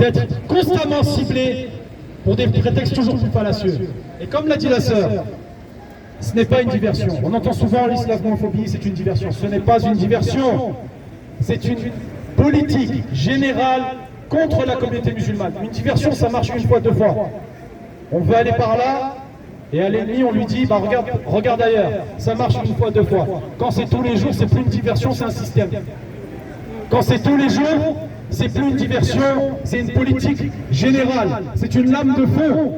d'être constamment ciblés pour des prétextes toujours plus fallacieux. Et comme l'a dit la sœur, ce n'est pas une diversion. On entend souvent l'islamophobie, c'est une diversion. Ce n'est pas une diversion, c'est une politique générale contre la communauté musulmane. Une diversion, ça marche une fois, deux fois. On veut aller par là, et à l'ennemi, on lui dit, bah regarde ailleurs. Ça marche une fois, deux fois. Quand c'est tous les jours, c'est plus une diversion, c'est un système. Quand c'est tous les jours, c'est plus une diversion, c'est une politique générale. C'est une lame de fond.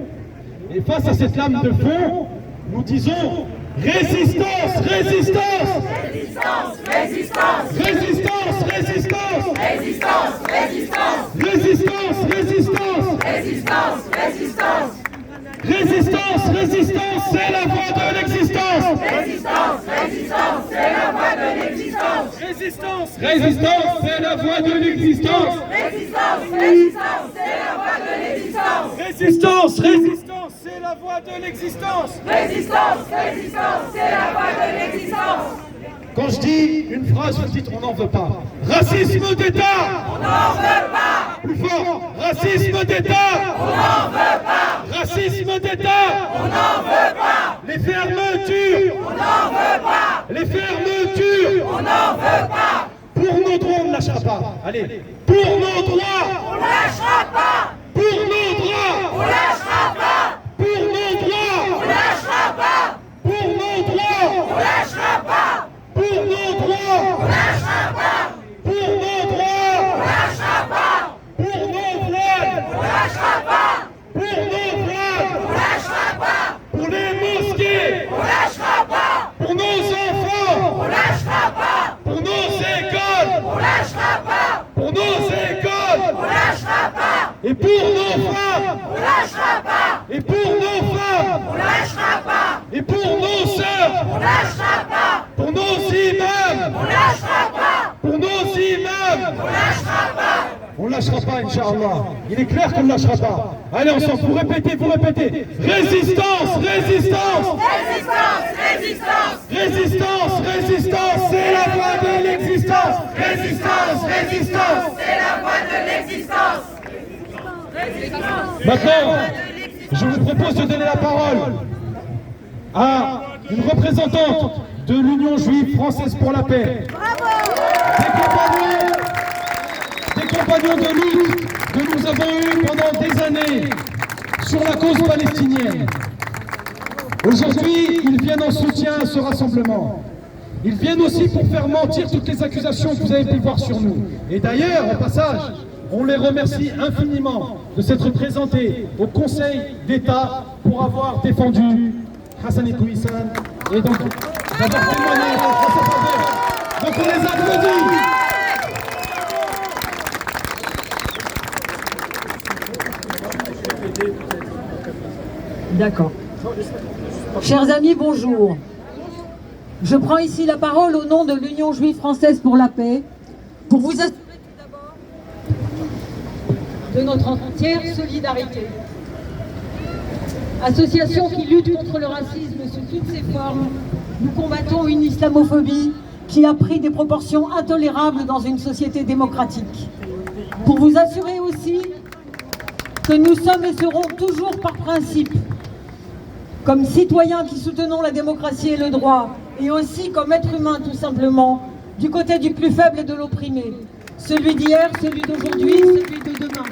Et face à cette lame de fond, nous disons résistance, résistance, Résistance, résistance, résistance, résistance, résistance, résistance, résistance, résistance, résistance, résistance, résistance, résistance, c'est la voie de l'existence. résistance, résistance, c'est la voie de l'existence. Résistance, résistance, c'est la voie de l'existence. Résistance, résistance, c'est la voie de l'existence. Résistance, résistance, c'est la voie de l'existence. Résistance, résistance, c'est la voie de l'existence. Quand je dis une phrase, vous dites on n'en veut pas. Racisme d'État. On n'en veut pas, Plus fort. Racisme d'État. on n'en veut pas, Racisme d'État. on n'en veut pas, Les fermetures. on n'en veut pas, Les fermetures. on n'en veut pas. Pour nos droits, on ne lâchera pas. Allez. Pour nos droits. On lâchera pas, Pour nos droits. on lâchera pas, Pour nos droits. on lâchera pas, Pour nos droits. on lâchera pas, Pour nos droits. on lâchera pas, Pour nos droits. on lâchera pas, Pour nos voiles. on lâchera pas, Pour nos voiles. on lâchera pas, Pour les mosquées. on lâchera pas, Pour nos enfants. on lâchera pas, Pour nos écoles. on lâchera pas, Pour nos écoles. on lâchera pas, Et pour nos femmes. on lâchera pas, Et pour nos femmes. on lâchera pas, Et pour nos sœurs. on lâchera pas, Pour nos imams. on lâchera pas, Pour nos imams. on lâchera pas. On ne lâchera pas, Inch'Allah. Il est clair qu'on ne lâchera pas. Allez, ensemble, vous répétez, vous répétez. Résistance, résistance. Résistance, résistance, Résistance, résistance, c'est la voie de l'existence. Résistance, résistance. c'est la voie de l'existence. Maintenant, je vous propose de donner la parole à une représentante de l'Union juive française pour la paix. Des compagnons de lutte que nous avons eus pendant des années sur la cause palestinienne. Aujourd'hui, ils viennent en soutien à ce rassemblement. Ils viennent aussi pour faire mentir toutes les accusations que vous avez pu voir sur nous. Et d'ailleurs, au passage, on les remercie infiniment de s'être présentés au Conseil d'État pour avoir défendu Hassan El-Kouissan et donc d'avoir témoigné en sa faveur. Donc on les applaudit. D'accord. Chers amis, bonjour. Je prends ici la parole au nom de l'Union juive française pour la paix pour vous assurer tout d'abord de notre entière solidarité. Association qui lutte contre le racisme sous toutes ses formes, nous combattons une islamophobie qui a pris des proportions intolérables dans une société démocratique. Pour vous assurer aussi que nous sommes et serons toujours par principe, comme citoyens qui soutenons la démocratie et le droit, et aussi comme êtres humains tout simplement, du côté du plus faible et de l'opprimé, celui d'hier, celui d'aujourd'hui, celui de demain.